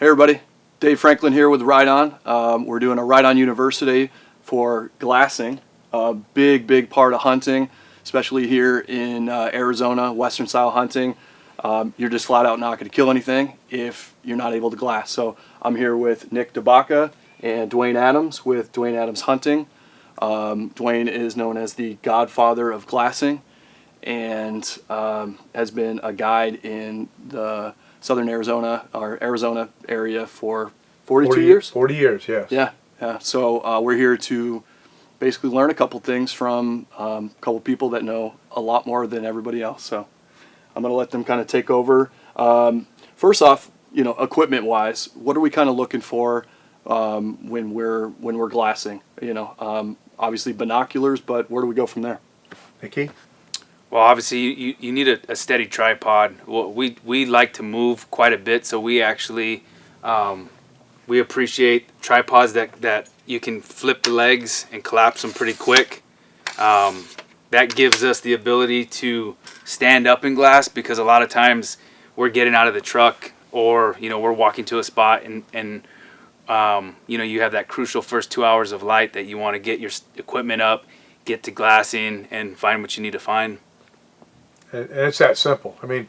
Hey everybody, Dave Franklin here with Riton. We're doing a Riton University for glassing, a big part of hunting, especially here in Arizona, Western style hunting. You're just flat out not going to kill anything if you're not able to glass. So I'm here with Nick Debaca and Duwane Adams with Duwane Adams Hunting. Dwayne is known as the godfather of glassing and has been a guide in the Southern Arizona, or Arizona area for 42 years? 40 years, yes. Yeah. So we're here to basically learn a couple things from a couple people that know a lot more than everybody else. So I'm going to let them kind of take over. First off, equipment-wise, what are we kind of looking for when we're glassing? Obviously binoculars, but where do we go from there? Nikki? Well, obviously you need a steady tripod. Well, we like to move quite a bit, so we actually we appreciate tripods that you can flip the legs and collapse them pretty quick. That gives us the ability to stand up in glass, because a lot of times we're getting out of the truck or we're walking to a spot and you have that crucial first 2 hours of light that you want to get your equipment up, get to glassing, and find what you need to find. And it's that simple. I mean,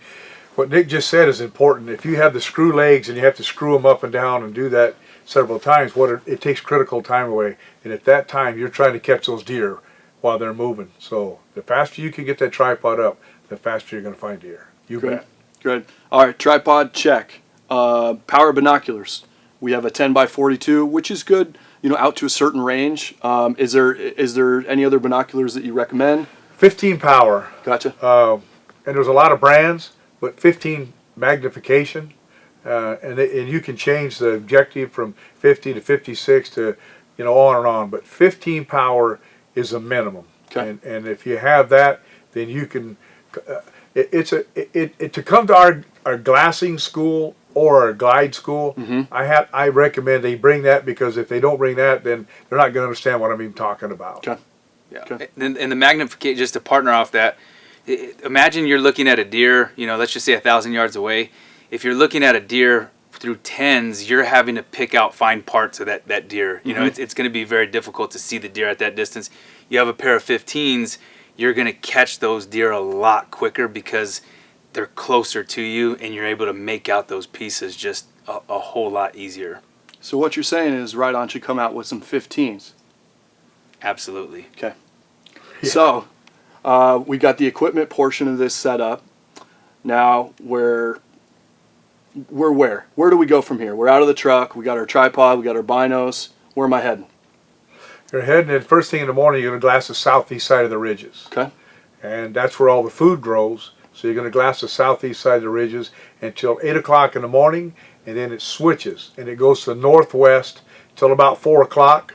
what Nick just said is important. If you have the screw legs and you have to screw them up and down and do that several times, it takes critical time away. And at that time, you're trying to catch those deer while they're moving. So the faster you can get that tripod up, the faster you're going to find deer. You bet. Good. All right, tripod, check. Power binoculars. We have a 10x42, which is good, out to a certain range. Is there any other binoculars that you recommend? 15 power. Gotcha. And there's a lot of brands, but 15 magnification. And you can change the objective from 50 to 56 to, on and on. But 15 power is a minimum. Okay. And if you have that, then you can. To come to our glassing school or our glide school, I recommend they bring that, because if they don't bring that, then they're not going to understand what I'm even talking about. Okay. Yeah. Okay. And the magnification, just to partner off that, imagine you're looking at a deer, let's just say 1,000 yards away. If you're looking at a deer through 10s, you're having to pick out fine parts of that deer. It's going to be very difficult to see the deer at that distance. You have a pair of 15s, you're going to catch those deer a lot quicker because they're closer to you, and you're able to make out those pieces just a whole lot easier. So what you're saying is Riton should come out with some 15s. Absolutely. Okay. Yeah. So we got the equipment portion of this set up. Now we're where? Where do we go from here? We're out of the truck. We got our tripod. We got our binos. Where am I heading? You're heading in first thing in the morning. You're going to glass the southeast side of the ridges. Okay. And that's where all the food grows. So you're going to glass the southeast side of the ridges until 8 o'clock in the morning, and then it switches and it goes to the northwest till about 4 o'clock.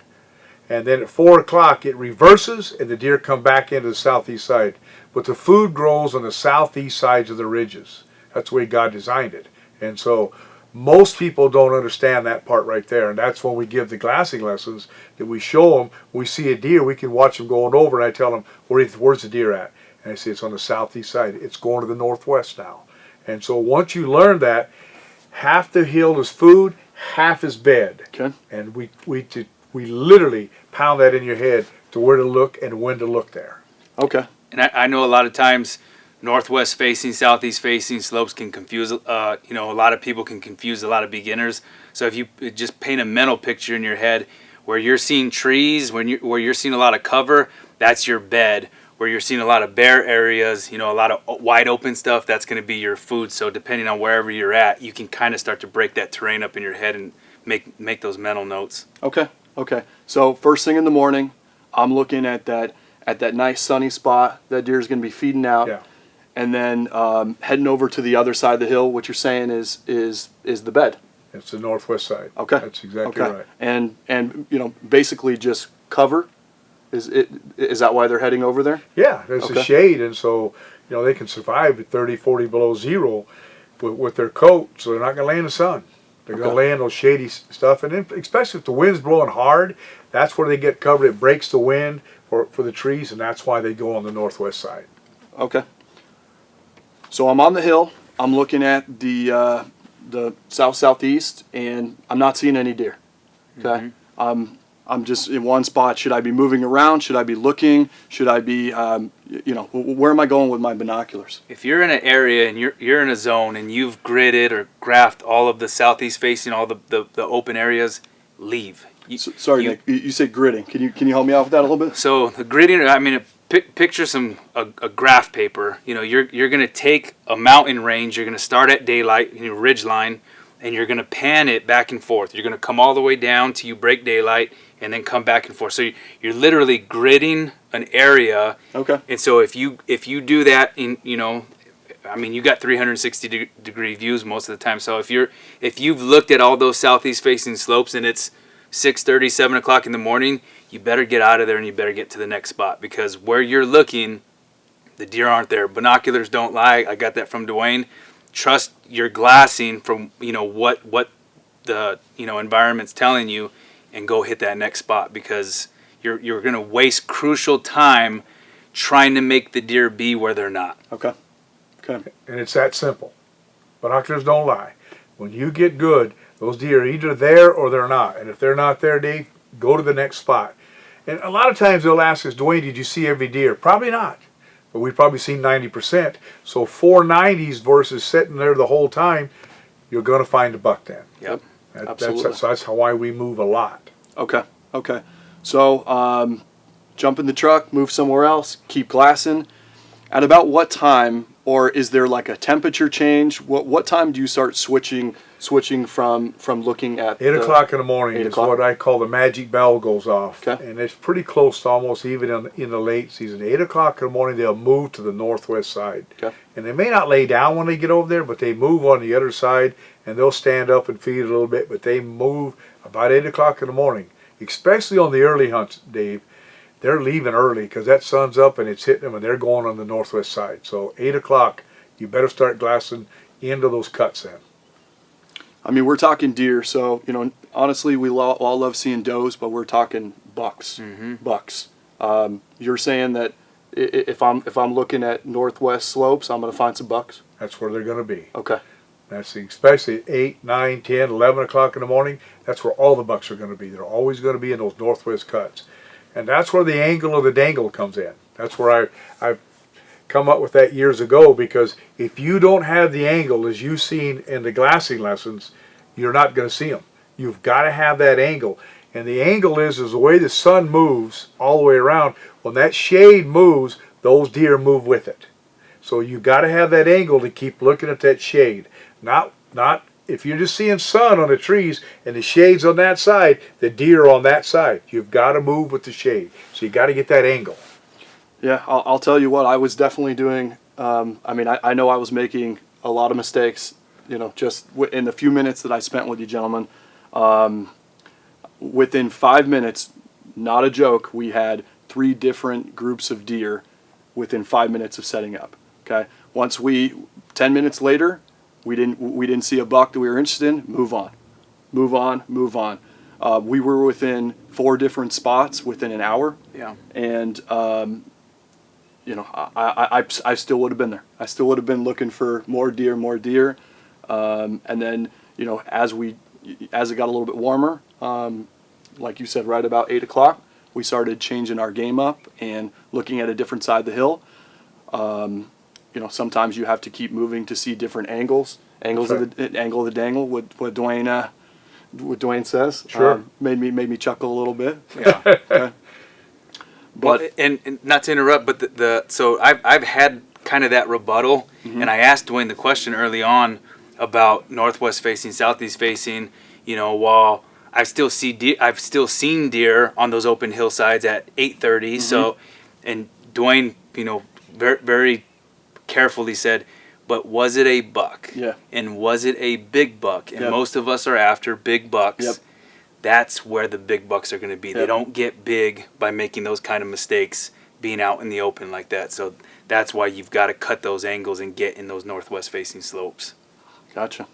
And then at 4 o'clock it reverses and the deer come back into the southeast side. But the food grows on the southeast sides of the ridges. That's the way God designed it. And so most people don't understand that part right there. And that's when we give the glassing lessons, that we show them, when we see a deer, we can watch them going over, and I tell them, where's the deer at? And I say, it's on the southeast side. It's going to the northwest now. And so once you learn that, half the hill is food, half is bed. Okay. And we literally pound that in your head to where to look and when to look there. Okay. And I know a lot of times northwest facing, southeast facing slopes can confuse, a lot of people can confuse a lot of beginners. So if you just paint a mental picture in your head where you're seeing trees, where you're seeing a lot of cover, that's your bed. Where you're seeing a lot of bare areas, a lot of wide open stuff, that's going to be your food. So depending on wherever you're at, you can kind of start to break that terrain up in your head and make those mental notes. Okay. So first thing in the morning, I'm looking at that nice sunny spot that deer's going to be feeding out. Yeah. And then heading over to the other side of the hill. What you're saying is the bed. It's the northwest side. Okay. That's exactly right. And basically just cover. Is that why they're heading over there? Yeah, there's a shade, and so they can survive at 30, 40 below zero with their coat, so they're not going to lay in the sun. They're going to lay in those shady stuff, and then, especially if the wind's blowing hard, that's where they get covered. It breaks the wind for the trees, and that's why they go on the northwest side. Okay. So I'm on the hill. I'm looking at the the south-southeast, and I'm not seeing any deer. Okay, I'm just in one spot. Should I be moving around? Should I be looking? Should I be, where am I going with my binoculars? If you're in an area and you're in a zone and you've gridded or graphed all of the southeast facing, all the open areas, leave. Sorry, Nick, you said gridding. Can you help me out with that a little bit? So the gridding, I mean, picture a graph paper. You're gonna take a mountain range. You're gonna start at daylight, ridge line, and you're gonna pan it back and forth. You're gonna come all the way down till you break daylight, and then come back and forth. So you're literally gridding an area. Okay. And so if you do that in, I mean, you got 360-degree views most of the time. So if you've looked at all those southeast facing slopes and it's 6:30, 7 o'clock in the morning, you better get out of there and you better get to the next spot, because where you're looking, the deer aren't there. Binoculars don't lie. I got that from Dwayne. Trust your glassing from what the environment's telling you, and go hit that next spot, because you're going to waste crucial time trying to make the deer be where they're not. Okay. And it's that simple. Binoculars don't lie. When you get good, those deer are either there or they're not. And if they're not there, Dave, go to the next spot. And a lot of times they'll ask us, Dwayne, did you see every deer? Probably not. But we've probably seen 90%. So 490s versus sitting there the whole time, you're going to find a buck then. Yep. Absolutely. That's why we move a lot. Okay. So jump in the truck, move somewhere else, keep glassing. At about what time, or is there like a temperature change? What time do you start switching from looking at 8 o'clock in the morning 8 is o'clock? what I call the magic bell goes off. Okay. And it's pretty close to almost even in the late season. 8 o'clock in the morning, they'll move to the northwest side. Okay. And they may not lay down when they get over there, but they move on the other side, and they'll stand up and feed a little bit, but they move about 8 o'clock in the morning. Especially on the early hunts, Dave, they're leaving early because that sun's up and it's hitting them, and they're going on the northwest side. So 8 o'clock, you better start glassing into those cuts then. I mean, we're talking deer, so honestly, we all love seeing does, but we're talking bucks. Bucks. You're saying that if I'm looking at northwest slopes, I'm going to find some bucks. That's where they're going to be. Okay. That's especially 8, 9, 10, 11 o'clock in the morning. That's where all the bucks are going to be. They're always going to be in those northwest cuts. And that's where the angle of the dangle comes in. That's where I've come up with that years ago, because if you don't have the angle, as you've seen in the glassing lessons, you're not going to see them. You've got to have that angle. And the angle is the way the sun moves all the way around. When that shade moves, those deer move with it. So you've got to have that angle to keep looking at that shade. Not if you're just seeing sun on the trees and the shade's on that side, the deer are on that side. You've got to move with the shade. So you got to get that angle. Yeah, I'll tell you what, I was definitely doing, I know I was making a lot of mistakes, just in the few minutes that I spent with you gentlemen. Within 5 minutes, not a joke, we had 3 different groups of deer within 5 minutes of setting up. Okay, 10 minutes later, we didn't see a buck that we were interested in. Move on. We were within 4 different spots within an hour. Yeah. And I still would have been there. I still would have been looking for more deer. And then as it got a little bit warmer, like you said, right about 8 o'clock, we started changing our game up and looking at a different side of the hill. Sometimes you have to keep moving to see different angles Right. of the angle of the dangle. What Dwayne says. Sure. Made me chuckle a little bit. Yeah. Okay. But and not to interrupt, but so I've had kind of that rebuttal, and I asked Dwayne the question early on about northwest facing, southeast facing. While I've still seen deer on those open hillsides at 8:30. So, and Dwayne, very, very carefully said, but was it a buck? Yeah. And was it a big buck? And Yep. most of us are after big bucks. Yep. That's where the big bucks are going to be. Yep. They don't get big by making those kind of mistakes, being out in the open like that. So that's why you've got to cut those angles and get in those northwest facing slopes. Gotcha.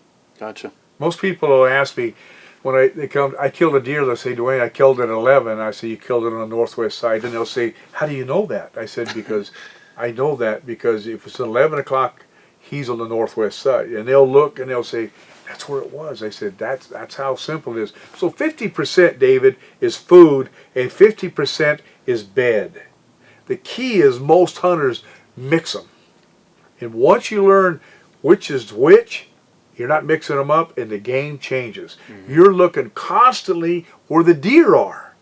Most people will ask me when they come, I killed a deer. They'll say, Dwayne, I killed it at 11. I say, you killed it on the northwest side. And they'll say, how do you know that? I said, because I know that because if it's 11 o'clock he's on the northwest side. And they'll look and they'll say, that's where it was. I said, that's how simple it is. So 50%, David, is food, and 50% is bed. The key is most hunters mix them. And once you learn which is which, you're not mixing them up, and the game changes. Mm-hmm. You're looking constantly where the deer are.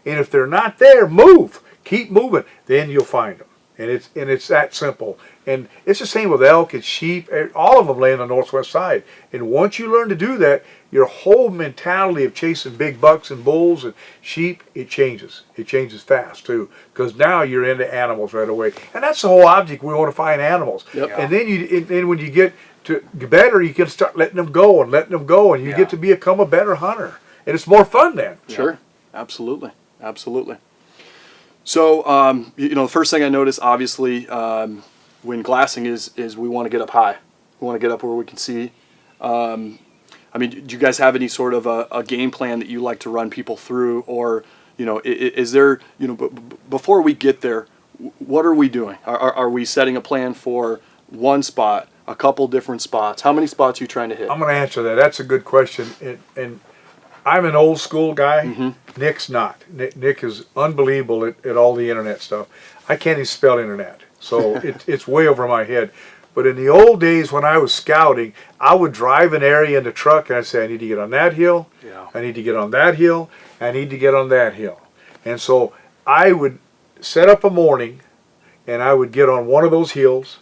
And if they're not there, move. Keep moving. Then you'll find them. And it's that simple. And it's the same with elk and sheep. All of them lay on the northwest side. And once you learn to do that, your whole mentality of chasing big bucks and bulls and sheep, it changes. It changes fast too, because now you're into animals right away. And that's the whole object. We want to find animals. Yep. And then when you get to better, you can start letting them go, and you get to become a better hunter. And it's more fun then. Sure. Absolutely. Absolutely. So, the first thing I notice, obviously, when glassing is we want to get up high. We want to get up where we can see. Do you guys have any sort of a game plan that you like to run people through? Or, is there, before we get there, what are we doing? Are we setting a plan for one spot, a couple different spots? How many spots are you trying to hit? I'm going to answer that. That's a good question. And I'm an old school guy. Mm-hmm. Nick's not. Nick is unbelievable at all the internet stuff. I can't even spell internet, so it's way over my head. But in the old days when I was scouting, I would drive an area in the truck and I'd say, I need to get on that hill, I need to get on that hill, I need to get on that hill. And so I would set up a morning and I would get on one of those hills,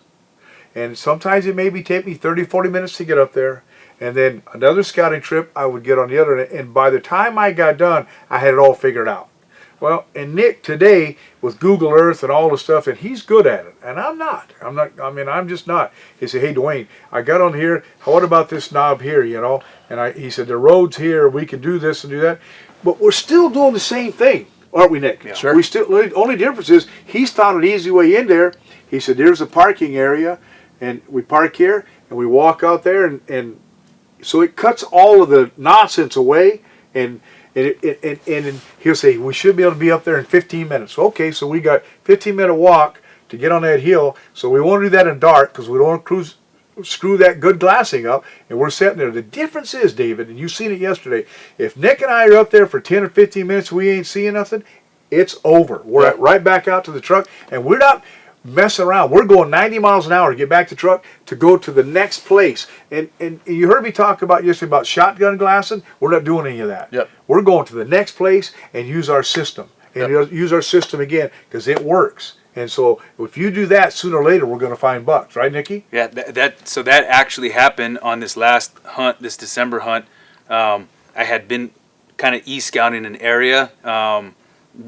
and sometimes it maybe take me 30, 40 minutes to get up there. And then another scouting trip, I would get on the other, and by the time I got done, I had it all figured out. Well, and Nick today with Google Earth and all the stuff, and he's good at it, and I'm not. I'm just not. He said, hey, Dwayne, I got on here. What about this knob here, And he said, the road's here. We can do this and do that. But we're still doing the same thing, aren't we, Nick? Yeah. Sure. The only difference is he's found an easy way in there. He said, there's a parking area, and we park here, and we walk out there, and so it cuts all of the nonsense away, and he'll say, we should be able to be up there in 15 minutes. Okay, so we got 15-minute walk to get on that hill, so we won't do that in dark because we don't want to screw that good glassing up, and we're sitting there. The difference is, David, and you've seen it yesterday, if Nick and I are up there for 10 or 15 minutes, we ain't seeing nothing, it's over. We're right back out to the truck, and we're not messing around. We're going 90 miles an hour to get back to the truck to go to the next place. And you heard me talk about yesterday about shotgun glassing. We're not doing any of that. Yep. We're going to the next place and use our system. And use our system again because it works. And so if you do that, sooner or later we're going to find bucks. Right, Nikki? Yeah, so that actually happened on this last hunt, this December hunt. I had been kind of e-scouting an area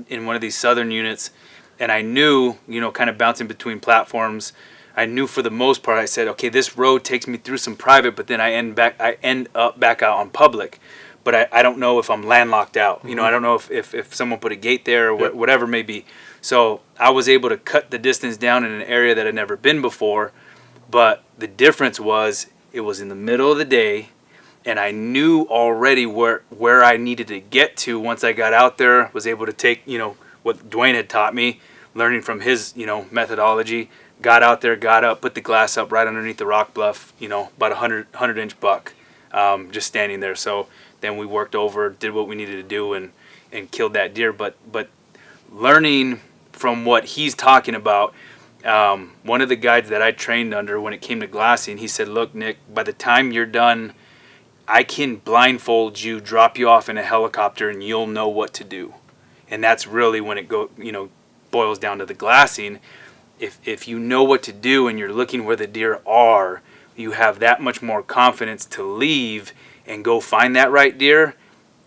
in one of these southern units, and I knew, kind of bouncing between platforms, I knew for the most part, I said, okay, this road takes me through some private, but then I end up back out on public. But I don't know if I'm landlocked out. Mm-hmm. I don't know if someone put a gate there or whatever may be. So I was able to cut the distance down in an area that I'd never been before. But the difference was it was in the middle of the day, and I knew already where I needed to get to once I got out there, was able to take, what Dwayne had taught me, learning from his, methodology, got out there, got up, put the glass up right underneath the rock bluff, about 100-inch buck, just standing there. So then we worked over, did what we needed to do, and killed that deer. But learning from what he's talking about, one of the guides that I trained under when it came to glassing, he said, look, Nick, by the time you're done, I can blindfold you, drop you off in a helicopter, and you'll know what to do. And that's really when it boils down to the glassing. If you know what to do and you're looking where the deer are, you have that much more confidence to leave and go find that right deer,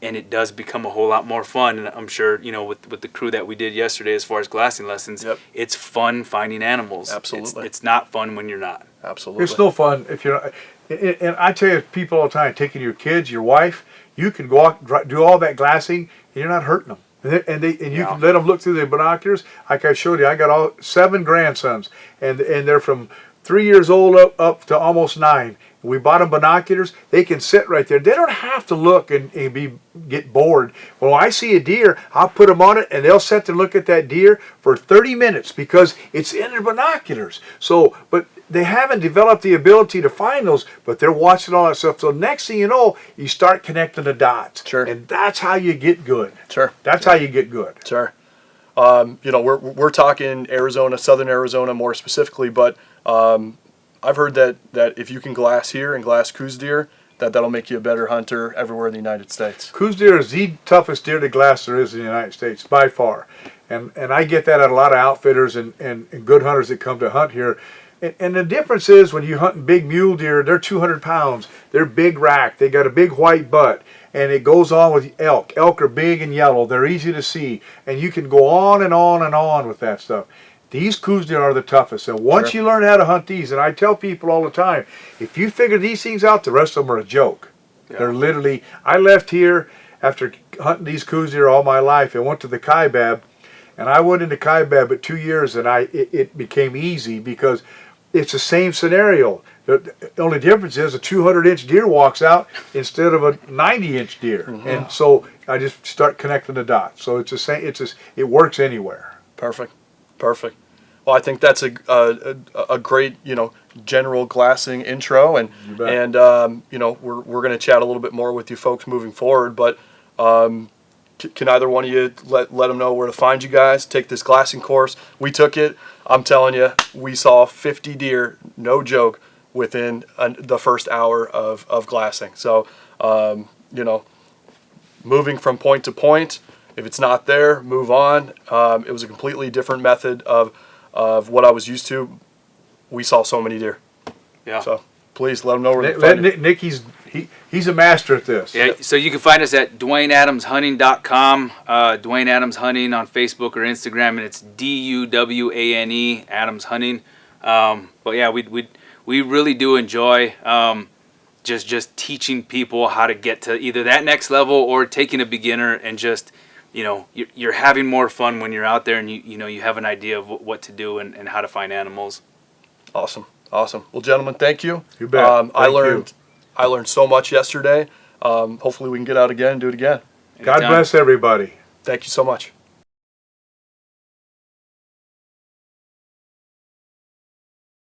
and it does become a whole lot more fun. And I'm sure, with the crew that we did yesterday as far as glassing lessons, it's fun finding animals. Absolutely. It's not fun when you're not. Absolutely. It's no fun if you're not. And I tell you, people all the time, taking your kids, your wife, you can go out, do all that glassing, and you're not hurting them. And you can let them look through the binoculars. Like I showed you, I got all 7 grandsons, and they're from 3 years old up to almost 9. We bought them binoculars. They can sit right there. They don't have to look and get bored. When I see a deer, I'll put them on it, and they'll sit and look at that deer for 30 minutes because it's in their binoculars. So, but they haven't developed the ability to find those, but they're watching all that stuff. So next thing you know, you start connecting the dots. Sure. And that's how you get good. Sure. That's how you get good. Sure. You know, we're talking Arizona, southern Arizona more specifically, but I've heard that if you can glass here and glass coos deer, that'll make you a better hunter everywhere in the United States. Coos deer is the toughest deer to glass there is in the United States, by far. And I get that at a lot of outfitters and good hunters that come to hunt here. And the difference is when you hunt big mule deer, they're 200 pounds. They're big rack. They got a big white butt. And it goes on with elk. Elk are big and yellow. They're easy to see. And you can go on and on and on with that stuff. These coos deer are the toughest. And once you learn how to hunt these, and I tell people all the time, if you figure these things out, the rest of them are a joke. Yeah. They're literally, I left here after hunting these coos deer all my life and went to the Kaibab. And I went into Kaibab at 2 years and it became easy because it's the same scenario. The only difference is a 200-inch deer walks out instead of a 90-inch deer. Mm-hmm. And so I just start connecting the dots. So it's the same. It works anywhere. Perfect. Well, I think that's a great, you know, general glassing intro, and you know, we're going to chat a little bit more with you folks moving forward. But can either one of you let them know where to find you guys? Take this glassing course. We took it. I'm telling you, we saw 50 deer, no joke, within the first hour of glassing. So, you know, moving from point to point. If it's not there, move on. It was a completely different method of what I was used to. We saw so many deer. Yeah. So please let them know where to find it. Nick, he's a master at this. Yeah. So you can find us at DwaneAdamsHunting.com. Dwayne Adams Hunting on Facebook or Instagram, and it's DUWANE Adams Hunting. But yeah, we really do enjoy just teaching people how to get to either that next level or taking a beginner and just, you know, you're having more fun when you're out there and you know you have an idea of what to do and how to find animals. Awesome. Well, gentlemen, thank you. You bet. I learned so much yesterday. Hopefully we can get out again and do it again. God bless everybody. Thank you so much.